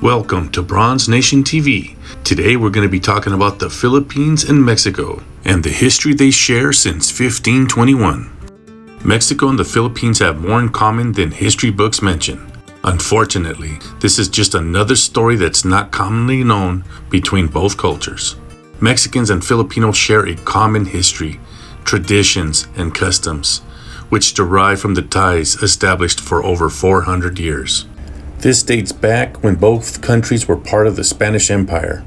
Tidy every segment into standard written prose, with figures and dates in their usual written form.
Welcome to Bronze Nation TV. Today we're going to be talking about the Philippines and Mexico and the history they share since 1521. Mexico and the Philippines have more in common than history books mention. Unfortunately, this is just another story that's not commonly known between both cultures. Mexicans and Filipinos share a common history, traditions, and customs, which derive from the ties established for over 400 years. This dates back when both countries were part of the Spanish Empire.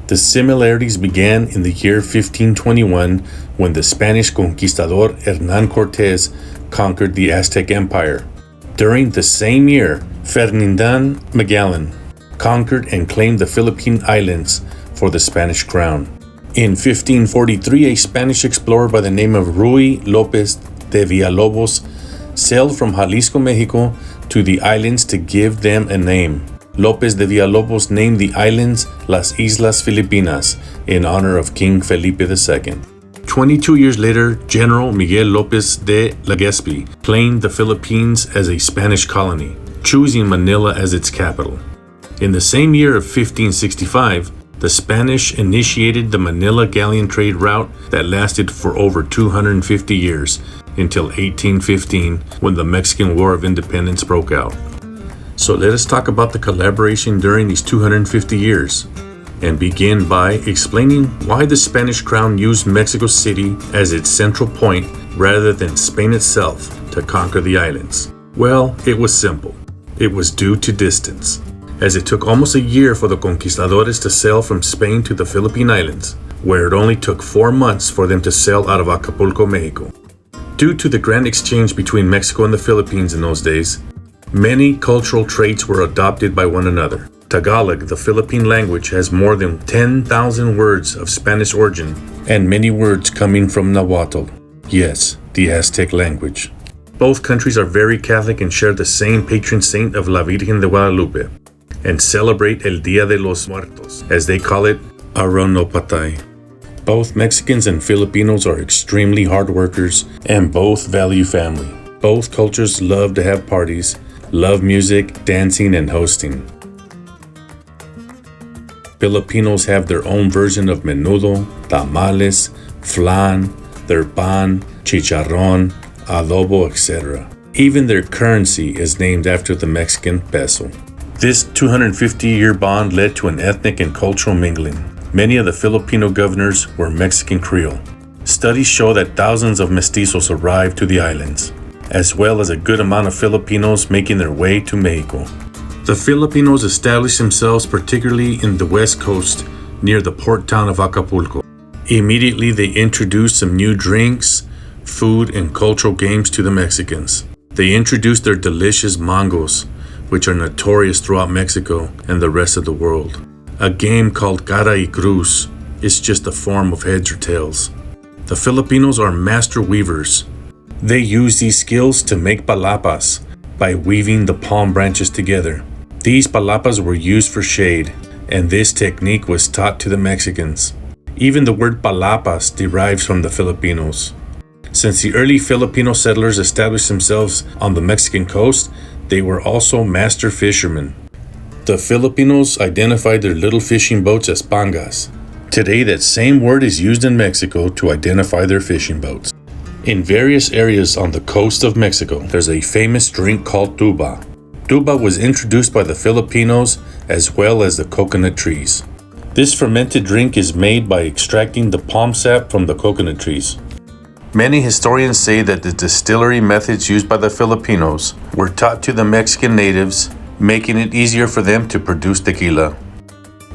The similarities began in the year 1521 when the Spanish conquistador Hernán Cortés conquered the Aztec Empire. During the same year, Ferdinand Magellan conquered and claimed the Philippine Islands for the Spanish crown. In 1543, a Spanish explorer by the name of Ruy López de Villalobos sailed from Jalisco, Mexico, to the islands to give them a name. López de Villalobos named the islands Las Islas Filipinas in honor of King Felipe II. 22 years later, General Miguel López de Legazpi claimed the Philippines as a Spanish colony, choosing Manila as its capital. In the same year of 1565, the Spanish initiated the Manila galleon trade route that lasted for over 250 years, until 1815 when the Mexican War of Independence broke out. So let us talk about the collaboration during these 250 years and begin by explaining why the Spanish crown used Mexico City as its central point rather than Spain itself to conquer the islands. Well, it was simple. It was due to distance, as it took almost a year for the conquistadores to sail from Spain to the Philippine Islands, where it only took 4 months for them to sail out of Acapulco, Mexico. Due to the grand exchange between Mexico and the Philippines in those days, many cultural traits were adopted by one another. Tagalog, the Philippine language, has more than 10,000 words of Spanish origin and many words coming from Nahuatl. Yes, the Aztec language. Both countries are very Catholic and share the same patron saint of La Virgen de Guadalupe and celebrate El Día de los Muertos, as they call it, Araw no Patay. Both Mexicans and Filipinos are extremely hard workers and both value family. Both cultures love to have parties, love music, dancing, and hosting. Filipinos have their own version of menudo, tamales, flan, their pan, chicharrón, adobo, etc. Even their currency is named after the Mexican peso. This 250-year bond led to an ethnic and cultural mingling. Many of the Filipino governors were Mexican Creole. Studies show that thousands of mestizos arrived to the islands, as well as a good amount of Filipinos making their way to Mexico. The Filipinos established themselves particularly in the west coast near the port town of Acapulco. Immediately they introduced some new drinks, food, and cultural games to the Mexicans. They introduced their delicious mangos, which are notorious throughout Mexico and the rest of the world. A game called Cara y Cruz is just a form of heads or tails. The Filipinos are master weavers. They use these skills to make palapas by weaving the palm branches together. These palapas were used for shade, and this technique was taught to the Mexicans. Even the word palapas derives from the Filipinos. Since the early Filipino settlers established themselves on the Mexican coast, they were also master fishermen. The Filipinos identified their little fishing boats as pangas. Today, that same word is used in Mexico to identify their fishing boats. In various areas on the coast of Mexico, there's a famous drink called tuba. Tuba was introduced by the Filipinos as well as the coconut trees. This fermented drink is made by extracting the palm sap from the coconut trees. Many historians say that the distillery methods used by the Filipinos were taught to the Mexican natives, making it easier for them to produce tequila.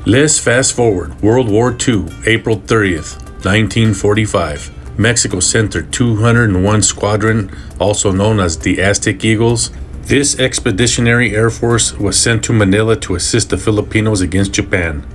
Let's fast forward. World War II, April 30th, 1945. Mexico sent their 201 Squadron, also known as the Aztec Eagles. This expeditionary air force was sent to Manila to assist the Filipinos against Japan.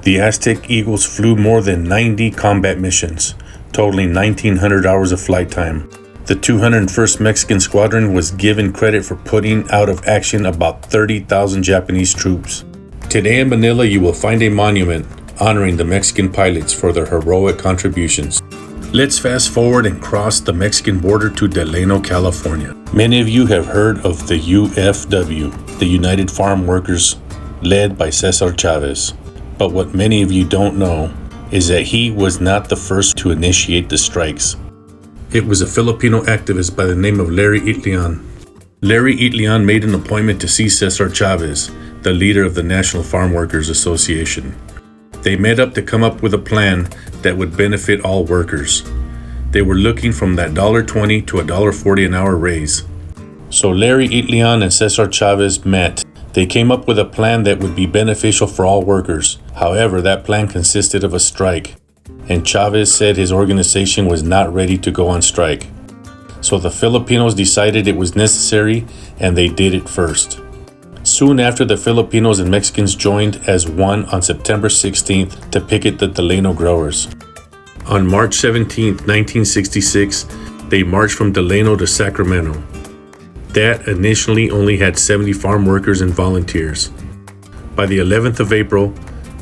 The Aztec Eagles flew more than 90 combat missions, totaling 1,900 hours of flight time. The 201st Mexican Squadron was given credit for putting out of action about 30,000 Japanese troops. Today in Manila, you will find a monument honoring the Mexican pilots for their heroic contributions. Let's fast forward and cross the Mexican border to Delano, California. Many of you have heard of the UFW, the United Farm Workers led by Cesar Chavez. But what many of you don't know is that he was not the first to initiate the strikes. It was a Filipino activist by the name of Larry Itlian. Larry Itlian made an appointment to see Cesar Chavez, the leader of the National Farm Workers Association. They met up to come up with a plan that would benefit all workers. They were looking from that $1.20 to $1.40 an hour raise. So Larry Itlian and Cesar Chavez met. They came up with a plan that would be beneficial for all workers. However, that plan consisted of a strike, and Chavez said his organization was not ready to go on strike. So the Filipinos decided it was necessary, and they did it first. Soon after, the Filipinos and Mexicans joined as one on September 16th to picket the Delano growers. On March 17, 1966, they marched from Delano to Sacramento. That initially only had 70 farm workers and volunteers. By the 11th of April,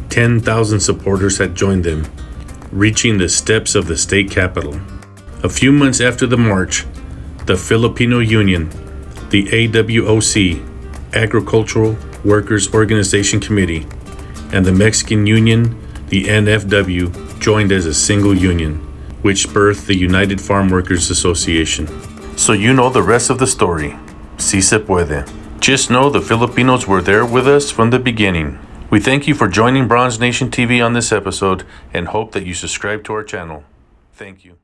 10,000 supporters had joined them, reaching the steps of the state capitol. A few months after the march, the Filipino Union, the AWOC, Agricultural Workers Organization Committee, and the Mexican Union, the NFW, joined as a single union, which birthed the United Farm Workers Association. So you know the rest of the story. Si se puede. Just know the Filipinos were there with us from the beginning. We thank you for joining Bronze Nation TV on this episode and hope that you subscribe to our channel. Thank you.